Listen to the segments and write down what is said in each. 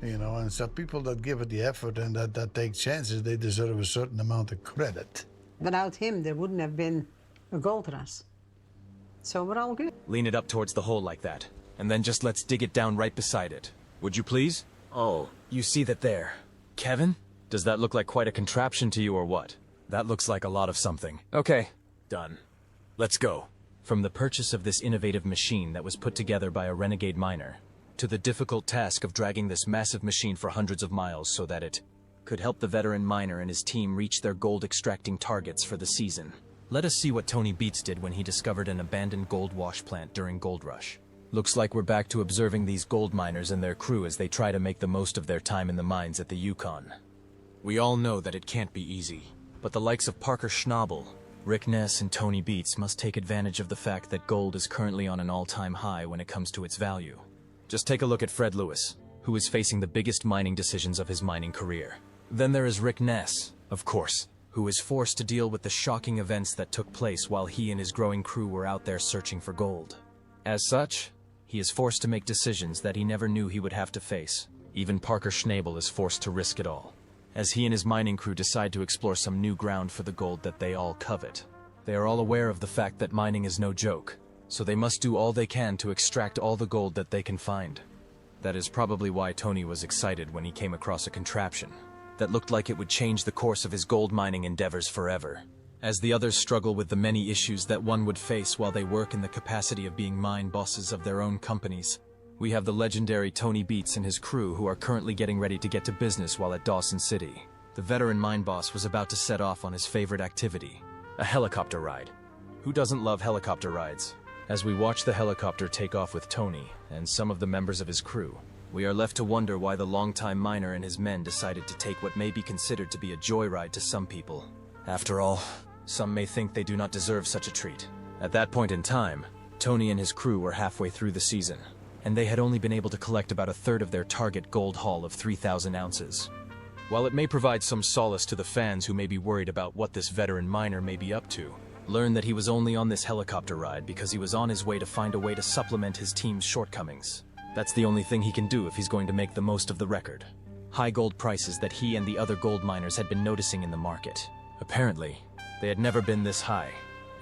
You know, and so people that give it the effort and that take chances, they deserve a certain amount of credit. Without him, there wouldn't have been a gold rush. So we're all good. Lean it up towards the hole like that, and then just let's dig it down right beside it. Would you please? Oh, you see that there. Kevin? Does that look like quite a contraption to you or what? That looks like a lot of something. Okay, done. Let's go. From the purchase of this innovative machine that was put together by a renegade miner, to the difficult task of dragging this massive machine for hundreds of miles so that it could help the veteran miner and his team reach their gold-extracting targets for the season. Let us see what Tony Beets did when he discovered an abandoned gold wash plant during Gold Rush. Looks like we're back to observing these gold miners and their crew as they try to make the most of their time in the mines at the Yukon. We all know that it can't be easy, but the likes of Parker Schnabel, Rick Ness, and Tony Beets must take advantage of the fact that gold is currently on an all-time high when it comes to its value. Just take a look at Fred Lewis, who is facing the biggest mining decisions of his mining career. Then there is Rick Ness, of course, who is forced to deal with the shocking events that took place while he and his growing crew were out there searching for gold. As such, he is forced to make decisions that he never knew he would have to face. Even Parker Schnabel is forced to risk it all, as he and his mining crew decide to explore some new ground for the gold that they all covet. They are all aware of the fact that mining is no joke, so they must do all they can to extract all the gold that they can find. That is probably why Tony was excited when he came across a contraption that looked like it would change the course of his gold mining endeavors forever. As the others struggle with the many issues that one would face while they work in the capacity of being mine bosses of their own companies, we have the legendary Tony Beets and his crew who are currently getting ready to get to business while at Dawson City. The veteran mine boss was about to set off on his favorite activity, a helicopter ride. Who doesn't love helicopter rides? As we watch the helicopter take off with Tony and some of the members of his crew, we are left to wonder why the longtime miner and his men decided to take what may be considered to be a joyride to some people. After all, some may think they do not deserve such a treat. At that point in time, Tony and his crew were halfway through the season, and they had only been able to collect about a third of their target gold haul of 3,000 ounces. While it may provide some solace to the fans who may be worried about what this veteran miner may be up to, learn that he was only on this helicopter ride because he was on his way to find a way to supplement his team's shortcomings. That's the only thing he can do if he's going to make the most of the record. High gold prices that he and the other gold miners had been noticing in the market. Apparently, they had never been this high,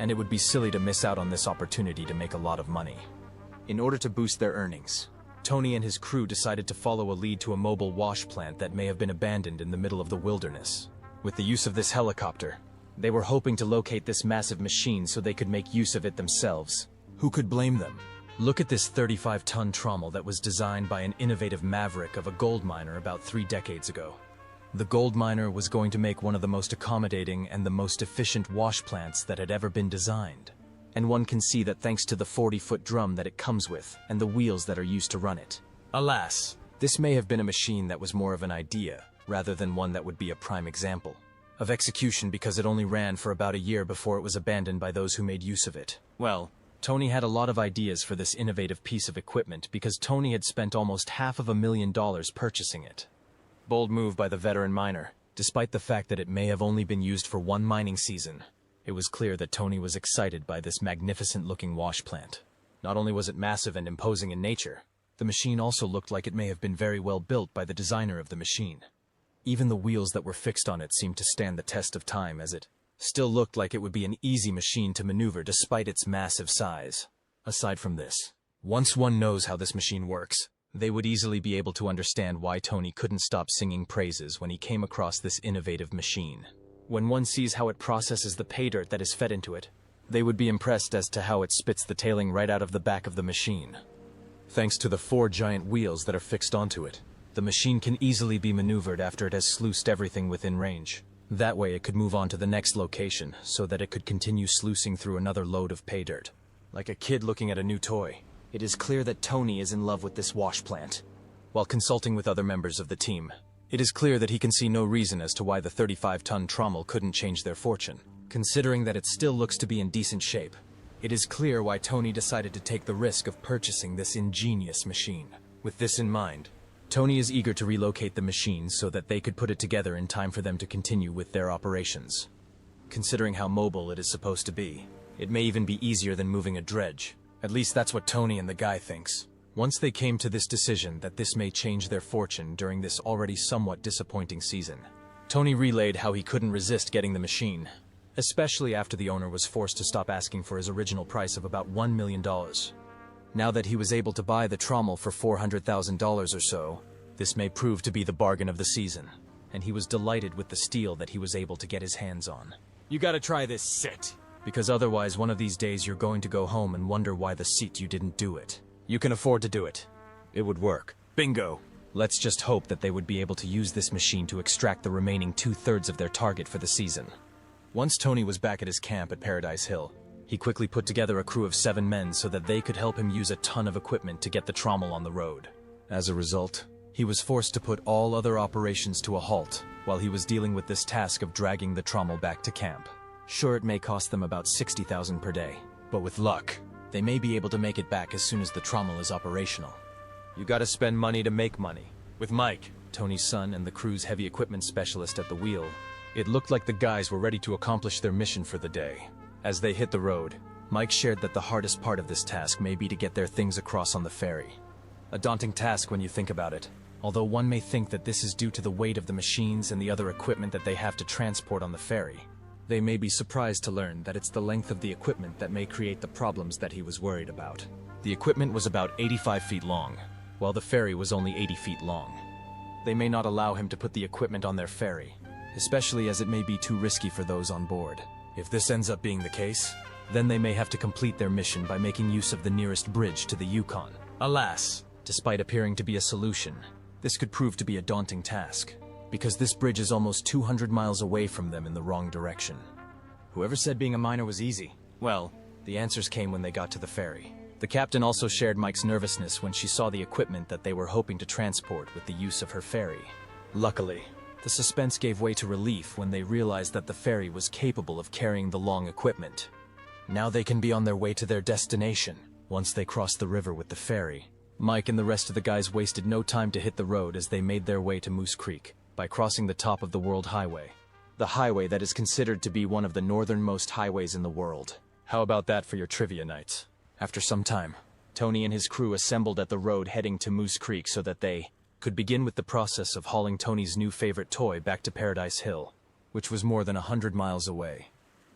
and it would be silly to miss out on this opportunity to make a lot of money. In order to boost their earnings, Tony and his crew decided to follow a lead to a mobile wash plant that may have been abandoned in the middle of the wilderness. With the use of this helicopter, they were hoping to locate this massive machine so they could make use of it themselves. Who could blame them? Look at this 35-ton trauml that was designed by an innovative maverick of a gold miner about 3 decades ago. The gold miner was going to make one of the most accommodating and the most efficient wash plants that had ever been designed. And one can see that thanks to the 40-foot drum that it comes with and the wheels that are used to run it. Alas, this may have been a machine that was more of an idea, rather than one that would be a prime example of execution, because it only ran for about a year before it was abandoned by those who made use of it. Well, Tony had a lot of ideas for this innovative piece of equipment because Tony had spent almost $500,000 purchasing it. Bold move by the veteran miner. Despite the fact that it may have only been used for one mining season, it was clear that Tony was excited by this magnificent-looking wash plant. Not only was it massive and imposing in nature, the machine also looked like it may have been very well built by the designer of the machine. Even the wheels that were fixed on it seemed to stand the test of time, as it still looked like it would be an easy machine to maneuver despite its massive size. Aside from this, once one knows how this machine works, they would easily be able to understand why Tony couldn't stop singing praises when he came across this innovative machine. When one sees how it processes the pay dirt that is fed into it, they would be impressed as to how it spits the tailing right out of the back of the machine. Thanks to the 4 giant wheels that are fixed onto it, the machine can easily be maneuvered after it has sluiced everything within range. That way it could move on to the next location so that it could continue sluicing through another load of pay dirt. Like a kid looking at a new toy, it is clear that Tony is in love with this wash plant. While consulting with other members of the team, it is clear that he can see no reason as to why the 35-ton trauml couldn't change their fortune. Considering that it still looks to be in decent shape, it is clear why Tony decided to take the risk of purchasing this ingenious machine. With this in mind, Tony is eager to relocate the machine so that they could put it together in time for them to continue with their operations. Considering how mobile it is supposed to be, it may even be easier than moving a dredge. At least that's what Tony and the guy thinks. Once they came to this decision that this may change their fortune during this already somewhat disappointing season, Tony relayed how he couldn't resist getting the machine, especially after the owner was forced to stop asking for his original price of about $1 million. Now that he was able to buy the trauml for $400,000 or so, this may prove to be the bargain of the season, and he was delighted with the steel that he was able to get his hands on. You gotta try this sit, because otherwise one of these days you're going to go home and wonder why the seat you didn't do it. You can afford to do it. It would work. Bingo! Let's just hope that they would be able to use this machine to extract the remaining 2/3 of their target for the season. Once Tony was back at his camp at Paradise Hill, he quickly put together a crew of 7 men so that they could help him use a ton of equipment to get the trauml on the road. As a result, he was forced to put all other operations to a halt while he was dealing with this task of dragging the trauml back to camp. Sure, it may cost them about $60,000 per day, but with luck, they may be able to make it back as soon as the trauml is operational. You gotta spend money to make money. With Mike, Tony's son and the crew's heavy equipment specialist at the wheel, it looked like the guys were ready to accomplish their mission for the day. As they hit the road, Mike shared that the hardest part of this task may be to get their things across on the ferry. A daunting task when you think about it, although one may think that this is due to the weight of the machines and the other equipment that they have to transport on the ferry. They may be surprised to learn that it's the length of the equipment that may create the problems that he was worried about. The equipment was about 85 feet long, while the ferry was only 80 feet long. They may not allow him to put the equipment on their ferry, especially as it may be too risky for those on board. If this ends up being the case, then they may have to complete their mission by making use of the nearest bridge to the Yukon. Alas, despite appearing to be a solution, this could prove to be a daunting task, because this bridge is almost 200 miles away from them in the wrong direction. Whoever said being a miner was easy? Well, the answers came when they got to the ferry. The captain also shared Mike's nervousness when she saw the equipment that they were hoping to transport with the use of her ferry. Luckily, the suspense gave way to relief when they realized that the ferry was capable of carrying the long equipment. Now they can be on their way to their destination. Once they crossed the river with the ferry, Mike and the rest of the guys wasted no time to hit the road as they made their way to Moose Creek by crossing the top of the World Highway, the highway that is considered to be one of the northernmost highways in the world. How about that for your trivia nights? After some time, Tony and his crew assembled at the road heading to Moose Creek so that they could begin with the process of hauling Tony's new favorite toy back to Paradise Hill, which was more than 100 miles away.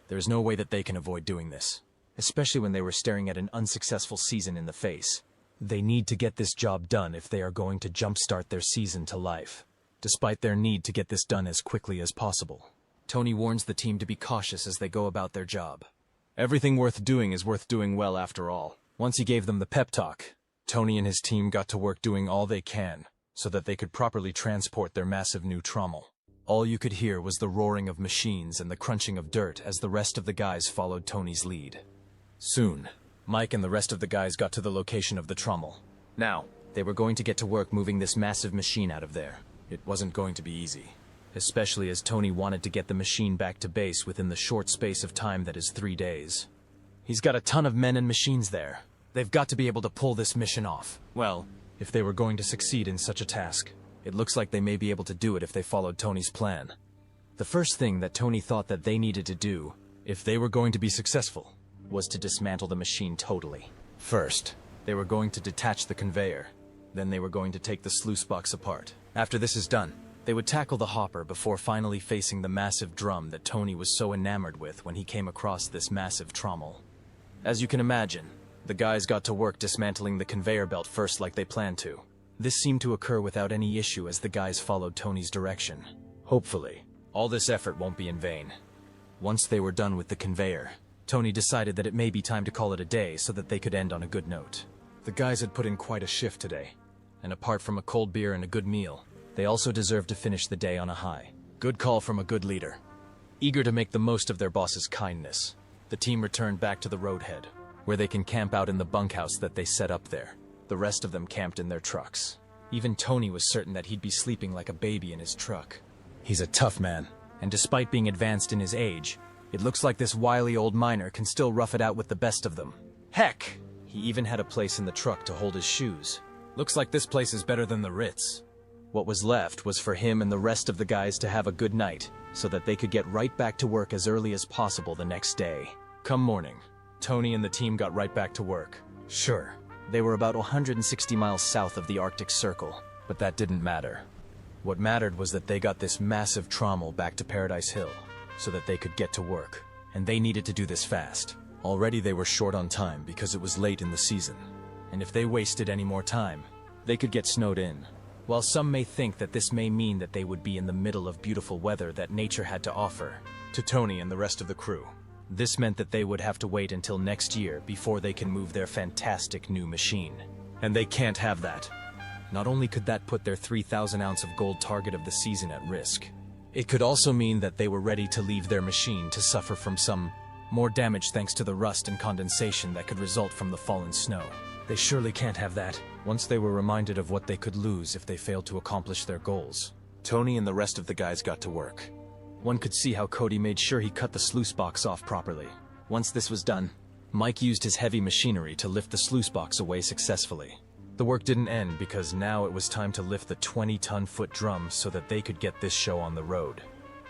There's no way that they can avoid doing this, especially when they were staring at an unsuccessful season in the face. They need to get this job done if they are going to jumpstart their season to life, despite their need to get this done as quickly as possible. Tony warns the team to be cautious as they go about their job. Everything worth doing is worth doing well after all. Once he gave them the pep talk, Tony and his team got to work doing all they can so that they could properly transport their massive new trauml. All you could hear was the roaring of machines and the crunching of dirt as the rest of the guys followed Tony's lead. Soon, Mike and the rest of the guys got to the location of the trauml. Now, they were going to get to work moving this massive machine out of there. It wasn't going to be easy, especially as Tony wanted to get the machine back to base within the short space of time that is 3 days. He's got a ton of men and machines there. They've got to be able to pull this mission off. Well, if they were going to succeed in such a task, it looks like they may be able to do it if they followed Tony's plan. The first thing that Tony thought that they needed to do, if they were going to be successful, was to dismantle the machine totally. First, they were going to detach the conveyor. Then they were going to take the sluice box apart. After this is done, they would tackle the hopper before finally facing the massive drum that Tony was so enamored with when he came across this massive trauml. As you can imagine, the guys got to work dismantling the conveyor belt first like they planned to. This seemed to occur without any issue as the guys followed Tony's direction. Hopefully, all this effort won't be in vain. Once they were done with the conveyor, Tony decided that it may be time to call it a day so that they could end on a good note. The guys had put in quite a shift today, and apart from a cold beer and a good meal, they also deserved to finish the day on a high. Good call from a good leader. Eager to make the most of their boss's kindness, the team returned back to the roadhead, where they can camp out in the bunkhouse that they set up there. The rest of them camped in their trucks. Even Tony was certain that he'd be sleeping like a baby in his truck. He's a tough man, and despite being advanced in his age, it looks like this wily old miner can still rough it out with the best of them. Heck! He even had a place in the truck to hold his shoes. Looks like this place is better than the Ritz. What was left was for him and the rest of the guys to have a good night, so that they could get right back to work as early as possible the next day. Come morning, Tony and the team got right back to work. Sure, They were about 160 miles south of the Arctic Circle, but that didn't matter. What mattered was that they got this massive trauml back to Paradise Hill, so that they could get to work, and they needed to do this fast. Already they were short on time because it was late in the season, and if they wasted any more time, they could get snowed in. While some may think that this may mean that they would be in the middle of beautiful weather that nature had to offer, to Tony and the rest of the crew, this meant that they would have to wait until next year before they can move their fantastic new machine. And they can't have that. Not only could that put their 3,000 ounce of gold target of the season at risk, it could also mean that they were ready to leave their machine to suffer from some more damage thanks to the rust and condensation that could result from the fallen snow. They surely can't have that. Once they were reminded of what they could lose if they failed to accomplish their goals, Tony and the rest of the guys got to work. One could see how Cody made sure he cut the sluice box off properly. Once this was done, Mike used his heavy machinery to lift the sluice box away successfully. The work didn't end because now it was time to lift the 20-ton-foot drum so that they could get this show on the road.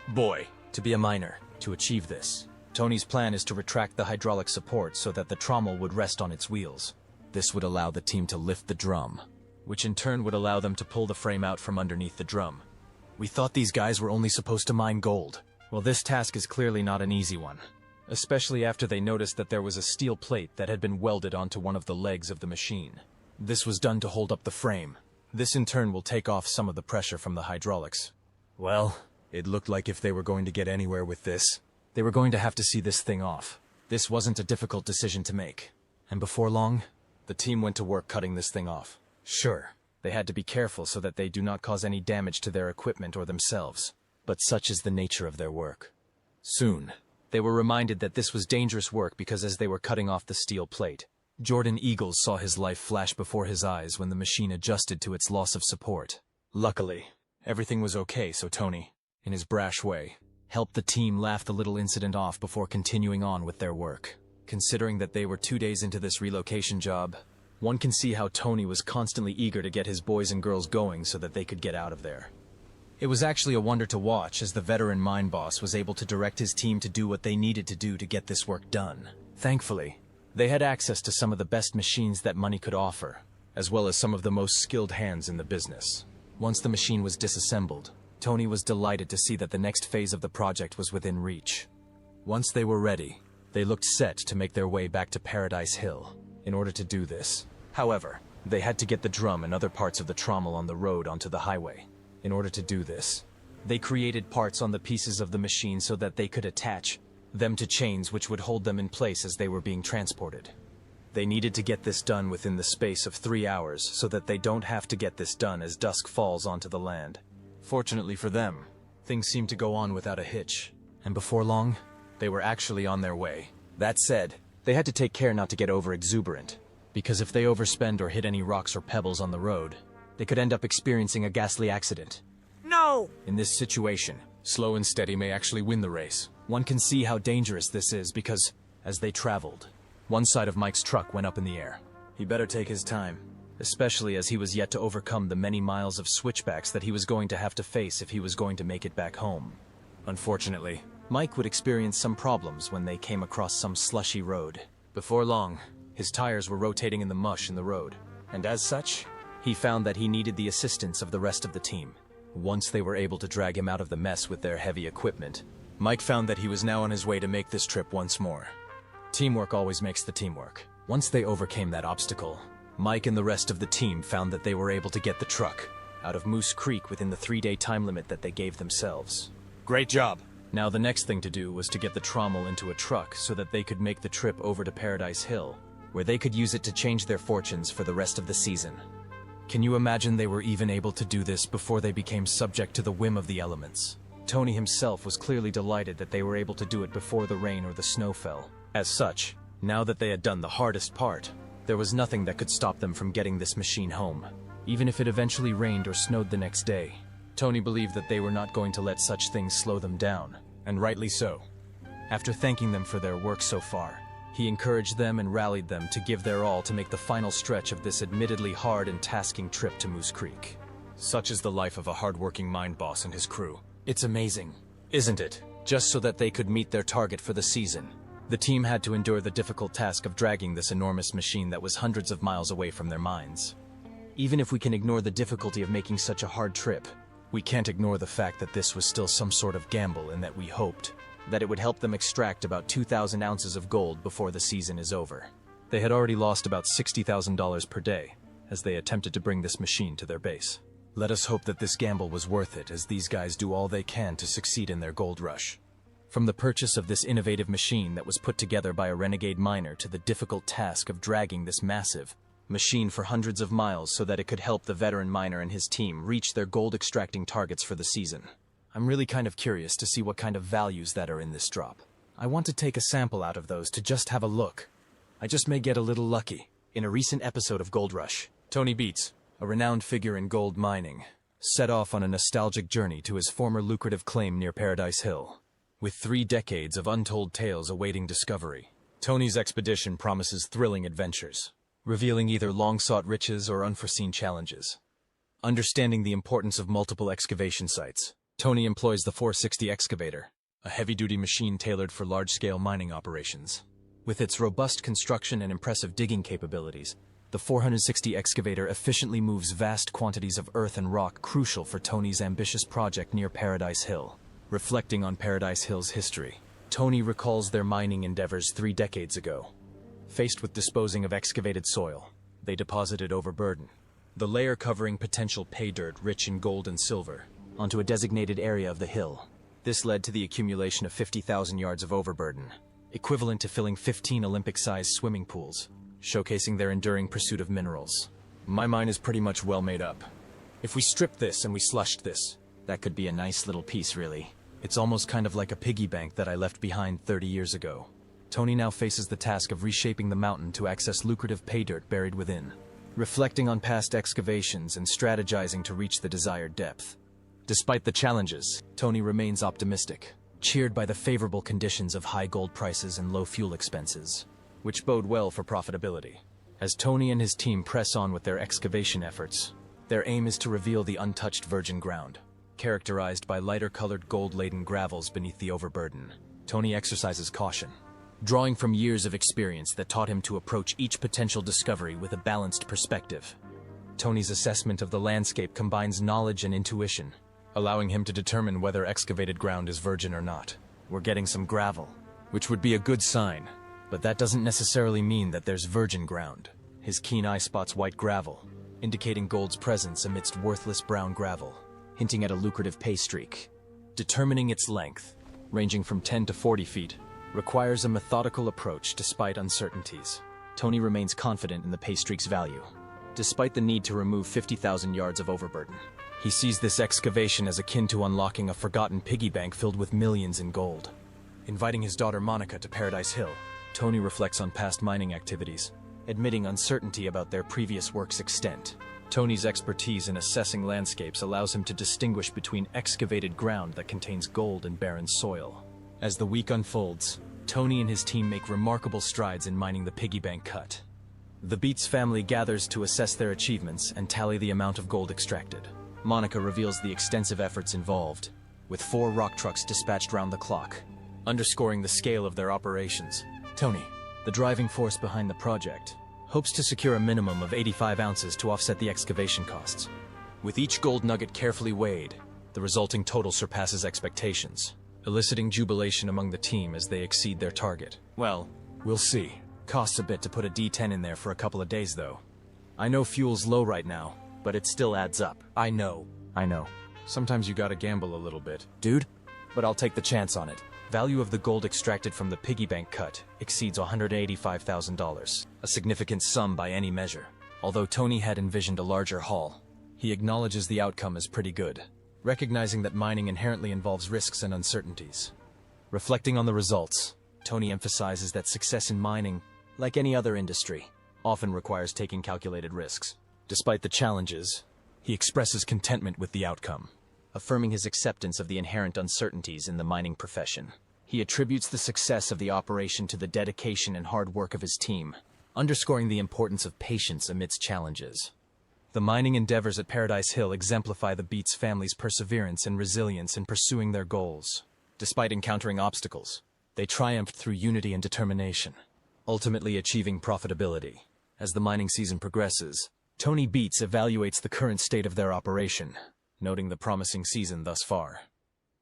Boy, to be a miner, to achieve this, Tony's plan is to retract the hydraulic support so that the trauml would rest on its wheels. This would allow the team to lift the drum, which in turn would allow them to pull the frame out from underneath the drum. We thought these guys were only supposed to mine gold. Well, this task is clearly not an easy one, especially after they noticed that there was a steel plate that had been welded onto one of the legs of the machine. This was done to hold up the frame. This in turn will take off some of the pressure from the hydraulics. Well, it looked like if they were going to get anywhere with this, they were going to have to see this thing off. This wasn't a difficult decision to make. And before long, the team went to work cutting this thing off. Sure, they had to be careful so that they do not cause any damage to their equipment or themselves, but such is the nature of their work. Soon, they were reminded that this was dangerous work because as they were cutting off the steel plate, Jordan Eagles saw his life flash before his eyes when the machine adjusted to its loss of support. Luckily, everything was okay, so Tony, in his brash way, helped the team laugh the little incident off before continuing on with their work. Considering that they were 2 days into this relocation job, one can see how Tony was constantly eager to get his boys and girls going so that they could get out of there. It was actually a wonder to watch as the veteran mine boss was able to direct his team to do what they needed to do to get this work done. Thankfully, they had access to some of the best machines that money could offer, as well as some of the most skilled hands in the business. Once the machine was disassembled, Tony was delighted to see that the next phase of the project was within reach. Once they were ready, they looked set to make their way back to Paradise Hill. In order to do this, however, they had to get the drum and other parts of the trauml on the road onto the highway. In order to do this, they created parts on the pieces of the machine so that they could attach them to chains which would hold them in place as they were being transported. They needed to get this done within the space of 3 hours so that they don't have to get this done as dusk falls onto the land. Fortunately for them, things seemed to go on without a hitch, and before long, they were actually on their way. That said, they had to take care not to get over-exuberant, because if they overspend or hit any rocks or pebbles on the road, they could end up experiencing a ghastly accident. No! In this situation, slow and steady may actually win the race. One can see how dangerous this is because, as they traveled, one side of Mike's truck went up in the air. He better take his time, especially as he was yet to overcome the many miles of switchbacks that he was going to have to face if he was going to make it back home. Unfortunately, Mike would experience some problems when they came across some slushy road. Before long, his tires were rotating in the mush in the road, and as such, he found that he needed the assistance of the rest of the team. Once they were able to drag him out of the mess with their heavy equipment, Mike found that he was now on his way to make this trip once more. Teamwork always makes the team work. Once they overcame that obstacle, Mike and the rest of the team found that they were able to get the truck out of Moose Creek within the 3-day time limit that they gave themselves. Great job! Now the next thing to do was to get the trauml into a truck so that they could make the trip over to Paradise Hill, where they could use it to change their fortunes for the rest of the season. Can you imagine they were even able to do this before they became subject to the whim of the elements? Tony himself was clearly delighted that they were able to do it before the rain or the snow fell. As such, now that they had done the hardest part, there was nothing that could stop them from getting this machine home. Even if it eventually rained or snowed the next day, Tony believed that they were not going to let such things slow them down, and rightly so. After thanking them for their work so far, he encouraged them and rallied them to give their all to make the final stretch of this admittedly hard and tasking trip to Moose Creek. Such is the life of a hard-working mine boss and his crew. It's amazing, isn't it? Just so that they could meet their target for the season, The team had to endure the difficult task of dragging this enormous machine that was hundreds of miles away from their mines. Even if we can ignore the difficulty of making such a hard trip, we can't ignore the fact that this was still some sort of gamble and that we hoped that it would help them extract about 2,000 ounces of gold before the season is over. They had already lost about $60,000 per day as they attempted to bring this machine to their base. Let us hope that this gamble was worth it, as these guys do all they can to succeed in their gold rush. From the purchase of this innovative machine that was put together by a renegade miner to the difficult task of dragging this massive machine for hundreds of miles so that it could help the veteran miner and his team reach their gold extracting targets for the season. I'm really kind of curious to see what kind of values that are in this drop. I want to take a sample out of those to just have a look. I just may get a little lucky. In a recent episode of Gold Rush, Tony Beets, a renowned figure in gold mining, set off on a nostalgic journey to his former lucrative claim near Paradise Hill. With 3 decades of untold tales awaiting discovery, Tony's expedition promises thrilling adventures, revealing either long-sought riches or unforeseen challenges. Understanding the importance of multiple excavation sites, Tony employs the 460 excavator, a heavy-duty machine tailored for large-scale mining operations. With its robust construction and impressive digging capabilities, the 460 excavator efficiently moves vast quantities of earth and rock crucial for Tony's ambitious project near Paradise Hill. Reflecting on Paradise Hill's history, Tony recalls their mining endeavors 3 decades ago. Faced with disposing of excavated soil, they deposited overburden, the layer covering potential pay dirt rich in gold and silver, onto a designated area of the hill. This led to the accumulation of 50,000 yards of overburden, equivalent to filling 15 Olympic-sized swimming pools, showcasing their enduring pursuit of minerals. My mind is pretty much well made up. If we stripped this and we slushed this, that could be a nice little piece, really. It's almost kind of like a piggy bank that I left behind 30 years ago. Tony now faces the task of reshaping the mountain to access lucrative pay dirt buried within, reflecting on past excavations and strategizing to reach the desired depth. Despite the challenges, Tony remains optimistic, cheered by the favorable conditions of high gold prices and low fuel expenses, which bode well for profitability. As Tony and his team press on with their excavation efforts, their aim is to reveal the untouched virgin ground, characterized by lighter-colored gold-laden gravels beneath the overburden. Tony exercises caution, drawing from years of experience that taught him to approach each potential discovery with a balanced perspective. Tony's assessment of the landscape combines knowledge and intuition, allowing him to determine whether excavated ground is virgin or not. We're getting some gravel, which would be a good sign, but that doesn't necessarily mean that there's virgin ground. His keen eye spots white gravel, indicating gold's presence amidst worthless brown gravel, hinting at a lucrative pay streak. Determining its length, ranging from 10 to 40 feet, requires a methodical approach despite uncertainties. Tony remains confident in the pay streak's value, despite the need to remove 50,000 yards of overburden. He sees this excavation as akin to unlocking a forgotten piggy bank filled with millions in gold. Inviting his daughter Monica to Paradise Hill, Tony reflects on past mining activities, admitting uncertainty about their previous work's extent. Tony's expertise in assessing landscapes allows him to distinguish between excavated ground that contains gold and barren soil. As the week unfolds, Tony and his team make remarkable strides in mining the piggy bank cut. The Beets family gathers to assess their achievements and tally the amount of gold extracted. Monica reveals the extensive efforts involved, with 4 rock trucks dispatched round the clock, underscoring the scale of their operations. Tony, the driving force behind the project, hopes to secure a minimum of 85 ounces to offset the excavation costs. With each gold nugget carefully weighed, the resulting total surpasses expectations, eliciting jubilation among the team as they exceed their target. Well, we'll see. Costs a bit to put a D10 in there for a couple of days, though. I know fuel's low right now, but it still adds up. I know. Sometimes you gotta gamble a little bit, dude, but I'll take the chance on it. Value of the gold extracted from the piggy bank cut exceeds $185,000, a significant sum by any measure. Although Tony had envisioned a larger haul, he acknowledges the outcome is pretty good, recognizing that mining inherently involves risks and uncertainties. Reflecting on the results, Tony emphasizes that success in mining, like any other industry, often requires taking calculated risks. Despite the challenges, he expresses contentment with the outcome, affirming his acceptance of the inherent uncertainties in the mining profession. He attributes the success of the operation to the dedication and hard work of his team, underscoring the importance of patience amidst challenges. The mining endeavors at Paradise Hill exemplify the Beets family's perseverance and resilience in pursuing their goals. Despite encountering obstacles, They triumphed through unity and determination, ultimately achieving profitability. As the mining season progresses, Tony Beets evaluates the current state of their operation, noting the promising season thus far.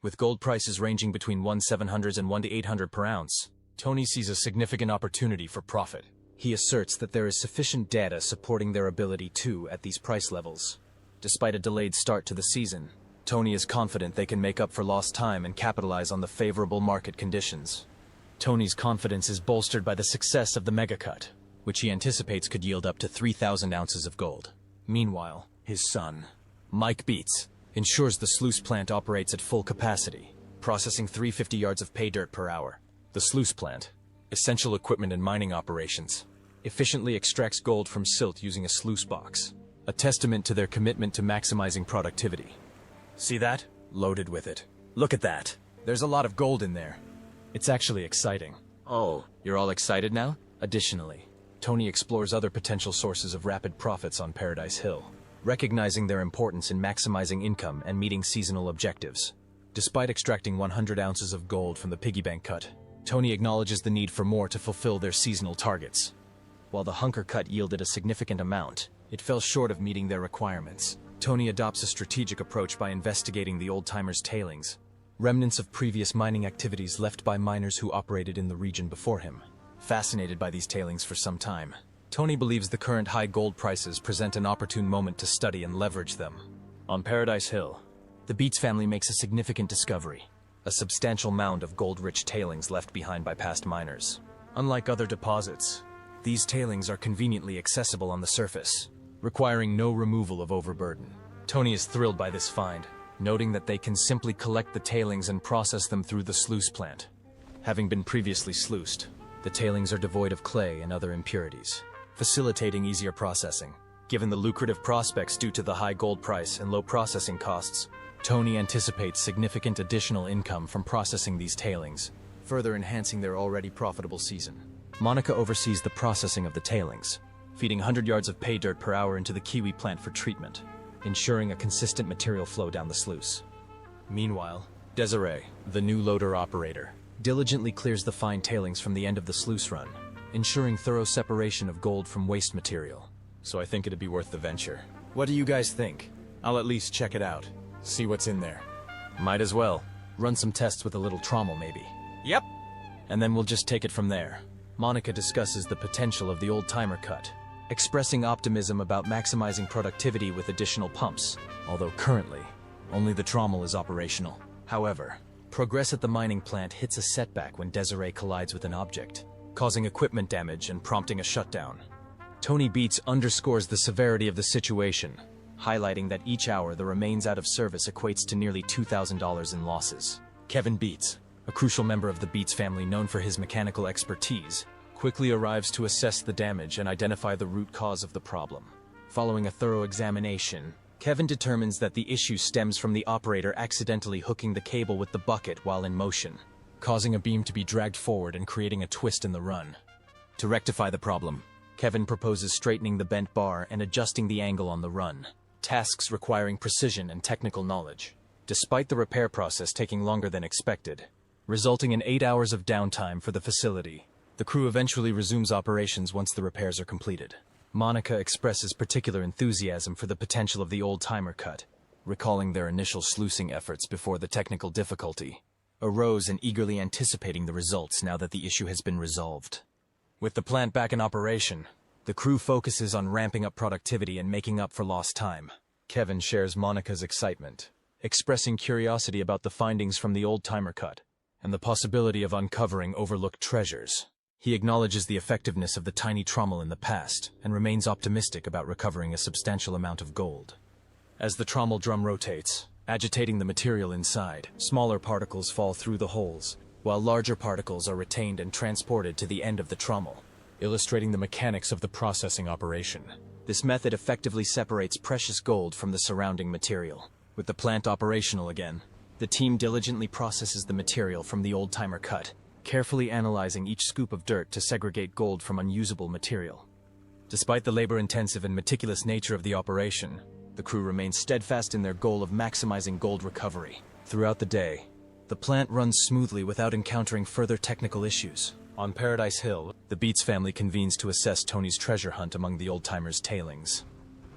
With gold prices ranging between 1,700 and 1,800 per ounce, Tony sees a significant opportunity for profit. He asserts that there is sufficient data supporting their ability to at these price levels. Despite a delayed start to the season, Tony is confident they can make up for lost time and capitalize on the favorable market conditions. Tony's confidence is bolstered by the success of the mega cut, which he anticipates could yield up to 3,000 ounces of gold. Meanwhile, his son, Mike Beets, ensures the sluice plant operates at full capacity, processing 350 yards of pay dirt per hour. The sluice plant, essential equipment in mining operations, efficiently extracts gold from silt using a sluice box, a testament to their commitment to maximizing productivity. See that? Loaded with it. Look at that. There's a lot of gold in there. It's actually exciting. Oh, you're all excited now? Additionally, Tony explores other potential sources of rapid profits on Paradise Hill, recognizing their importance in maximizing income and meeting seasonal objectives. Despite extracting 100 ounces of gold from the piggy bank cut, Tony acknowledges the need for more to fulfill their seasonal targets. While the hunker cut yielded a significant amount, it fell short of meeting their requirements. Tony adopts a strategic approach by investigating the old-timers' tailings, remnants of previous mining activities left by miners who operated in the region before him. Fascinated by these tailings for some time, Tony believes the current high gold prices present an opportune moment to study and leverage them. On Paradise Hill, the Beets family makes a significant discovery, a substantial mound of gold-rich tailings left behind by past miners. Unlike other deposits, these tailings are conveniently accessible on the surface, requiring no removal of overburden. Tony is thrilled by this find, noting that they can simply collect the tailings and process them through the sluice plant. Having been previously sluiced, the tailings are devoid of clay and other impurities, facilitating easier processing. Given the lucrative prospects due to the high gold price and low processing costs, Tony anticipates significant additional income from processing these tailings, further enhancing their already profitable season. Monica oversees the processing of the tailings, feeding 100 yards of pay dirt per hour into the Kiwi plant for treatment, ensuring a consistent material flow down the sluice. Meanwhile, Desiree, the new loader operator, diligently clears the fine tailings from the end of the sluice run, ensuring thorough separation of gold from waste material. So I think it'd be worth the venture. What do you guys think? I'll at least check it out, see what's in there. Might as well. Run some tests with a little trauml maybe. Yep. And then we'll just take it from there. Monica discusses the potential of the old-timer cut, expressing optimism about maximizing productivity with additional pumps, although currently, only the trauml is operational. However, progress at the mining plant hits a setback when Desiree collides with an object, causing equipment damage and prompting a shutdown. Tony Beets underscores the severity of the situation, highlighting that each hour the remains out of service equates to nearly $2,000 in losses. Kevin Beets, a crucial member of the Beets family known for his mechanical expertise, quickly arrives to assess the damage and identify the root cause of the problem. Following a thorough examination, Kevin determines that the issue stems from the operator accidentally hooking the cable with the bucket while in motion, causing a beam to be dragged forward and creating a twist in the run. To rectify the problem, Kevin proposes straightening the bent bar and adjusting the angle on the run, tasks requiring precision and technical knowledge. Despite the repair process taking longer than expected, resulting in 8 hours of downtime for the facility, the crew eventually resumes operations once the repairs are completed. Monica expresses particular enthusiasm for the potential of the old-timer cut, recalling their initial sluicing efforts before the technical difficulty arose and eagerly anticipating the results now that the issue has been resolved. With the plant back in operation, the crew focuses on ramping up productivity and making up for lost time. Kevin shares Monica's excitement, expressing curiosity about the findings from the old-timer cut and the possibility of uncovering overlooked treasures. He acknowledges the effectiveness of the tiny trauml in the past and remains optimistic about recovering a substantial amount of gold. As the trauml drum rotates, agitating the material inside, smaller particles fall through the holes, while larger particles are retained and transported to the end of the trauml, illustrating the mechanics of the processing operation. This method effectively separates precious gold from the surrounding material. With the plant operational again, the team diligently processes the material from the old-timer cut, carefully analyzing each scoop of dirt to segregate gold from unusable material. Despite the labor-intensive and meticulous nature of the operation, the crew remains steadfast in their goal of maximizing gold recovery. Throughout the day, The plant runs smoothly without encountering further technical issues. On Paradise Hill, the Beets family convenes to assess Tony's treasure hunt among the old-timers' tailings.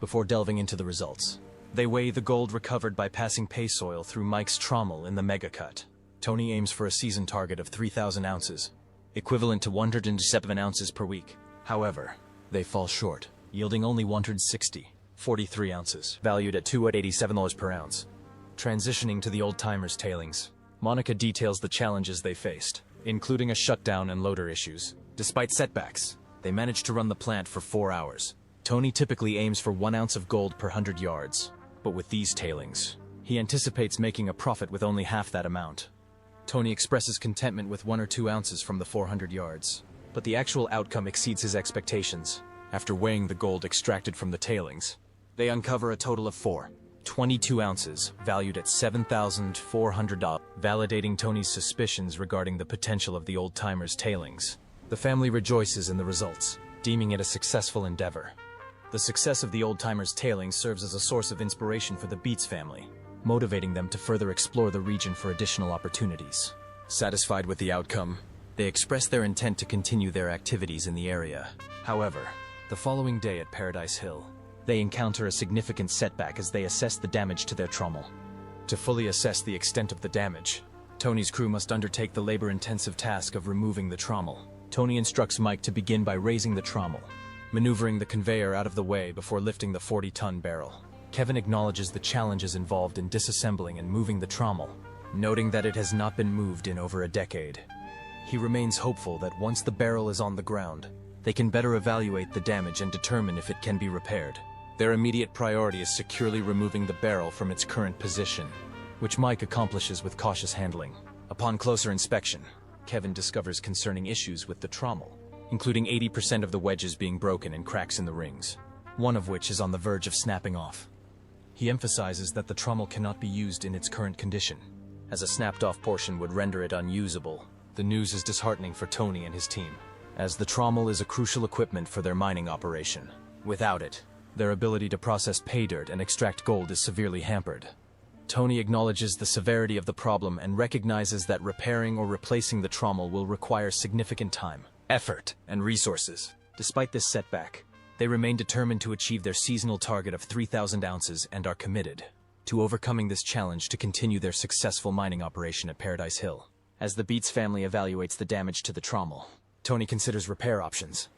Before delving into the results, they weigh the gold recovered by passing pay soil through Mike's trauml in the mega cut. Tony aims for a season target of 3,000 ounces, equivalent to 107 ounces per week. However, they fall short, yielding only 143 ounces, valued at $287 per ounce. Transitioning to the old-timers' tailings, Monica details the challenges they faced, including a shutdown and loader issues. Despite setbacks, they managed to run the plant for 4 hours. Tony typically aims for 1 ounce of gold per 100 yards, but with these tailings, he anticipates making a profit with only half that amount. Tony expresses contentment with 1 or 2 ounces from the 400 yards, but the actual outcome exceeds his expectations. After weighing the gold extracted from the tailings, they uncover a total of 22 ounces, valued at $7,400, validating Tony's suspicions regarding the potential of the old-timers' tailings. The family rejoices in the results, deeming it a successful endeavor. The success of the old-timers' tailings serves as a source of inspiration for the Beets family, motivating them to further explore the region for additional opportunities. Satisfied with the outcome, they express their intent to continue their activities in the area. However, the following day at Paradise Hill, they encounter a significant setback as they assess the damage to their trauml. To fully assess the extent of the damage, Tony's crew must undertake the labor-intensive task of removing the trauml. Tony instructs Mike to begin by raising the trauml, maneuvering the conveyor out of the way before lifting the 40-ton barrel. Kevin acknowledges the challenges involved in disassembling and moving the trauml, noting that it has not been moved in over a decade. He remains hopeful that once the barrel is on the ground, they can better evaluate the damage and determine if it can be repaired. Their immediate priority is securely removing the barrel from its current position, which Mike accomplishes with cautious handling. Upon closer inspection, Kevin discovers concerning issues with the trauml, including 80% of the wedges being broken and cracks in the rings, one of which is on the verge of snapping off. He emphasizes that the trauml cannot be used in its current condition, as a snapped-off portion would render it unusable. The news is disheartening for Tony and his team, as the trauml is a crucial equipment for their mining operation. Without it, their ability to process pay dirt and extract gold is severely hampered. Tony acknowledges the severity of the problem and recognizes that repairing or replacing the trauml will require significant time, effort, and resources. Despite this setback, they remain determined to achieve their seasonal target of 3,000 ounces and are committed to overcoming this challenge to continue their successful mining operation at Paradise Hill. As the Beets family evaluates the damage to the trauml, Tony considers repair options.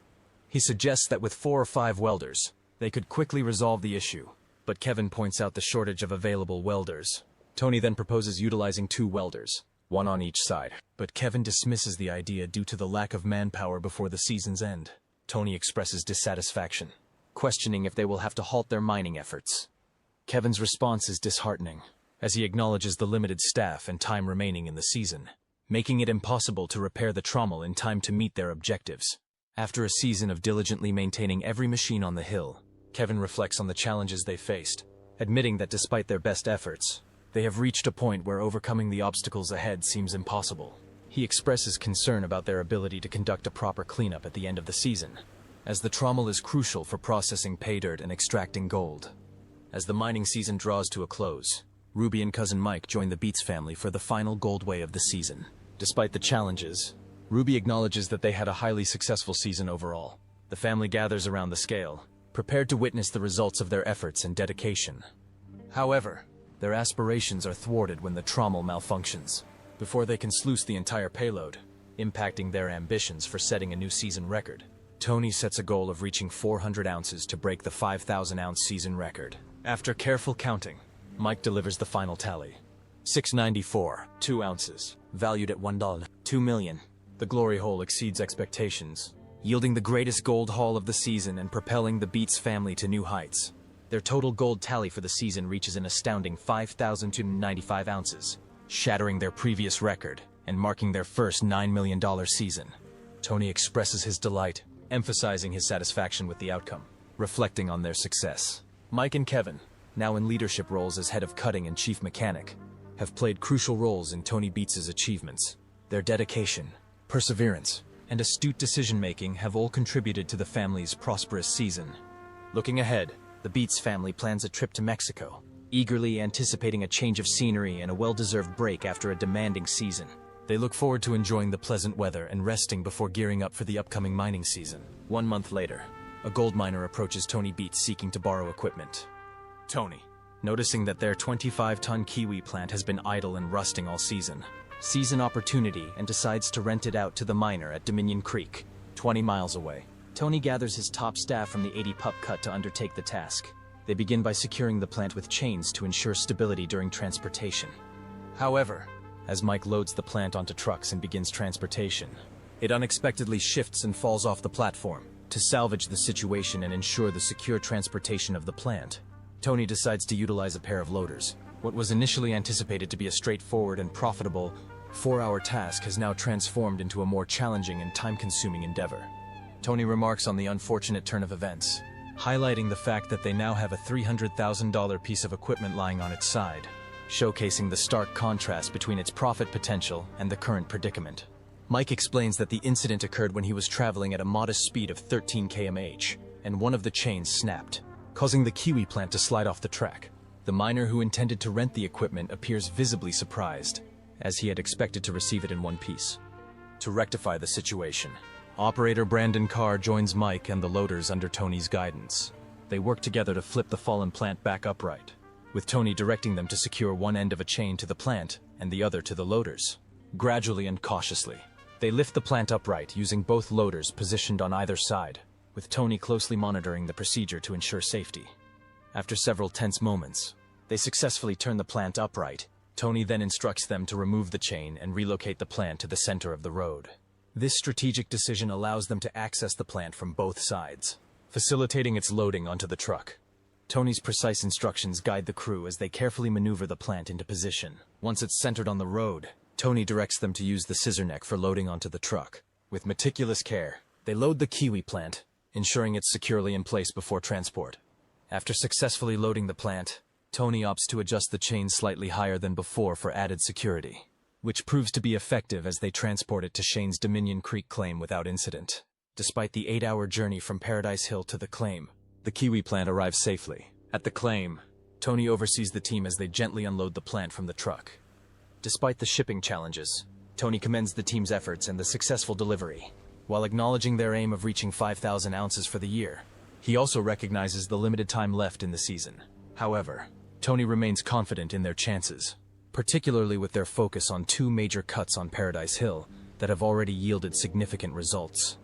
He suggests that with 4 or 5 welders, they could quickly resolve the issue, but Kevin points out the shortage of available welders. Tony then proposes utilizing 2 welders, one on each side, but Kevin dismisses the idea due to the lack of manpower before the season's end. Tony expresses dissatisfaction, questioning if they will have to halt their mining efforts. Kevin's response is disheartening, as he acknowledges the limited staff and time remaining in the season, making it impossible to repair the trauml in time to meet their objectives. After a season of diligently maintaining every machine on the hill, Kevin reflects on the challenges they faced, admitting that despite their best efforts, they have reached a point where overcoming the obstacles ahead seems impossible. He expresses concern about their ability to conduct a proper cleanup at the end of the season, as the trauml is crucial for processing pay dirt and extracting gold. As the mining season draws to a close, Ruby and cousin Mike join the Beets family for the final gold weigh of the season. Despite the challenges, Ruby acknowledges that they had a highly successful season overall. The family gathers around the scale, prepared to witness the results of their efforts and dedication. However, their aspirations are thwarted when the trauml malfunctions, before they can sluice the entire payload, impacting their ambitions for setting a new season record. Tony sets a goal of reaching 400 ounces to break the 5,000-ounce season record. After careful counting, Mike delivers the final tally. 694, 2 ounces, valued at $1, 2 million. The glory hole exceeds expectations, yielding the greatest gold haul of the season and propelling the Beets family to new heights. Their total gold tally for the season reaches an astounding 5,295 ounces, shattering their previous record and marking their first $9 million season. Tony expresses his delight, emphasizing his satisfaction with the outcome, reflecting on their success. Mike and Kevin, now in leadership roles as head of cutting and chief mechanic, have played crucial roles in Tony Beets' achievements. Their dedication, perseverance, and astute decision-making have all contributed to the family's prosperous season. Looking ahead, the Beets family plans a trip to Mexico, eagerly anticipating a change of scenery and a well-deserved break after a demanding season. They look forward to enjoying the pleasant weather and resting before gearing up for the upcoming mining season. 1 month later, a gold miner approaches Tony Beets seeking to borrow equipment. Tony, noticing that their 25-ton kiwi plant has been idle and rusting all season, sees an opportunity and decides to rent it out to the miner at Dominion Creek, 20 miles away. Tony gathers his top staff from the 80 pup cut to undertake the task. They begin by securing the plant with chains to ensure stability during transportation. However, as Mike loads the plant onto trucks and begins transportation, it unexpectedly shifts and falls off the platform. To salvage the situation and ensure the secure transportation of the plant, Tony decides to utilize a pair of loaders. What was initially anticipated to be a straightforward and profitable 4-hour task has now transformed into a more challenging and time-consuming endeavor. Tony remarks on the unfortunate turn of events, highlighting the fact that they now have a $300,000 piece of equipment lying on its side, showcasing the stark contrast between its profit potential and the current predicament. Mike explains that the incident occurred when he was traveling at a modest speed of 13 km/h, and one of the chains snapped, causing the kiwi plant to slide off the track. The miner who intended to rent the equipment appears visibly surprised, as he had expected to receive it in one piece. To rectify the situation, operator Brandon Carr joins Mike and the loaders under Tony's guidance. They work together to flip the fallen plant back upright, with Tony directing them to secure one end of a chain to the plant and the other to the loaders. Gradually and cautiously, they lift the plant upright using both loaders positioned on either side, with Tony closely monitoring the procedure to ensure safety. After several tense moments, they successfully turn the plant upright. Tony then instructs them to remove the chain and relocate the plant to the center of the road. This strategic decision allows them to access the plant from both sides, facilitating its loading onto the truck. Tony's precise instructions guide the crew as they carefully maneuver the plant into position. Once it's centered on the road, Tony directs them to use the scissor neck for loading onto the truck. With meticulous care, they load the kiwi plant, ensuring it's securely in place before transport. After successfully loading the plant, Tony opts to adjust the chain slightly higher than before for added security, which proves to be effective as they transport it to Shane's Dominion Creek claim without incident. Despite the 8-hour journey from Paradise Hill to the claim, the kiwi plant arrives safely. At the claim, Tony oversees the team as they gently unload the plant from the truck. Despite the shipping challenges, Tony commends the team's efforts and the successful delivery. While acknowledging their aim of reaching 5,000 ounces for the year, he also recognizes the limited time left in the season. However, Tony remains confident in their chances, particularly with their focus on 2 major cuts on Paradise Hill that have already yielded significant results.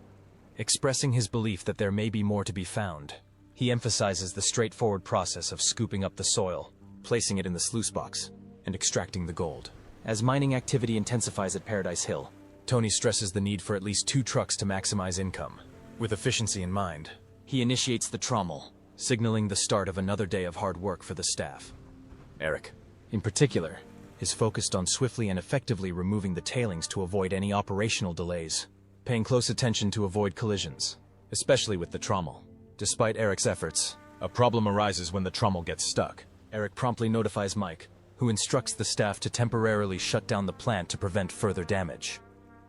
Expressing his belief that there may be more to be found, he emphasizes the straightforward process of scooping up the soil, placing it in the sluice box, and extracting the gold. As mining activity intensifies at Paradise Hill, Tony stresses the need for at least 2 trucks to maximize income. With efficiency in mind, he initiates the trauml, signaling the start of another day of hard work for the staff. Eric, in particular, is focused on swiftly and effectively removing the tailings to avoid any operational delays, paying close attention to avoid collisions, especially with the trauml. Despite Eric's efforts, a problem arises when the trauml gets stuck. Eric promptly notifies Mike, who instructs the staff to temporarily shut down the plant to prevent further damage.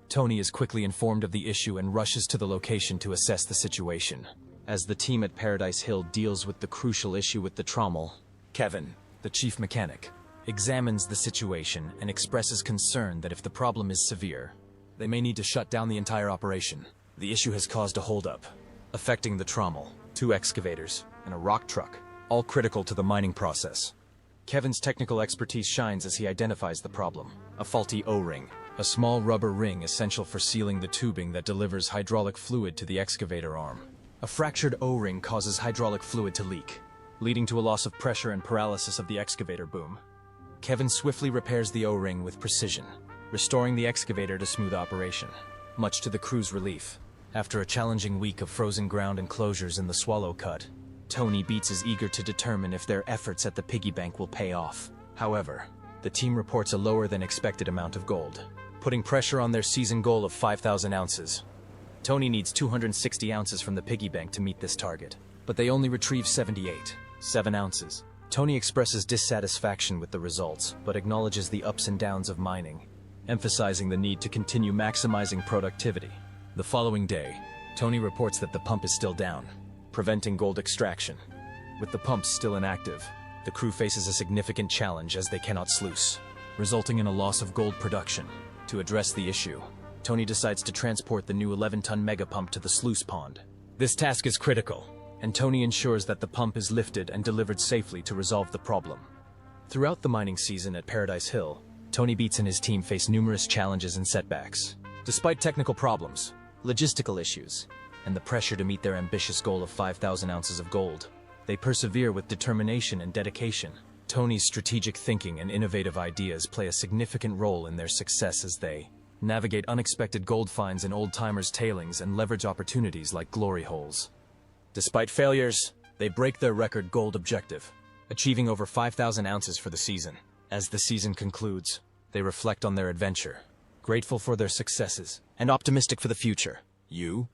Tony is quickly informed of the issue and rushes to the location to assess the situation. As the team at Paradise Hill deals with the crucial issue with the trauml, Kevin, the chief mechanic, examines the situation and expresses concern that if the problem is severe, they may need to shut down the entire operation. The issue has caused a holdup, affecting the trauml, 2 excavators, and a rock truck, all critical to the mining process. Kevin's technical expertise shines as he identifies the problem: a faulty O-ring, a small rubber ring essential for sealing the tubing that delivers hydraulic fluid to the excavator arm. A fractured O-ring causes hydraulic fluid to leak, leading to a loss of pressure and paralysis of the excavator boom. Kevin swiftly repairs the O-ring with precision, restoring the excavator to smooth operation, much to the crew's relief. After a challenging week of frozen ground and closures in the Swallow Cut, Tony Beets is eager to determine if their efforts at the piggy bank will pay off. However, the team reports a lower than expected amount of gold, putting pressure on their season goal of 5,000 ounces. Tony needs 260 ounces from the piggy bank to meet this target, but they only retrieve 78, 7 ounces. Tony expresses dissatisfaction with the results, but acknowledges the ups and downs of mining, emphasizing the need to continue maximizing productivity. The following day, Tony reports that the pump is still down, preventing gold extraction. With the pumps still inactive, the crew faces a significant challenge as they cannot sluice, resulting in a loss of gold production. To address the issue, Tony decides to transport the new 11-ton megapump to the sluice pond. This task is critical, and Tony ensures that the pump is lifted and delivered safely to resolve the problem. Throughout the mining season at Paradise Hill, Tony Beets and his team face numerous challenges and setbacks. Despite technical problems, logistical issues, and the pressure to meet their ambitious goal of 5,000 ounces of gold, they persevere with determination and dedication. Tony's strategic thinking and innovative ideas play a significant role in their success as they navigate unexpected gold finds in old-timers' tailings and leverage opportunities like glory holes. Despite failures, they break their record gold objective, achieving over 5,000 ounces for the season. As the season concludes, they reflect on their adventure, grateful for their successes and optimistic for the future. You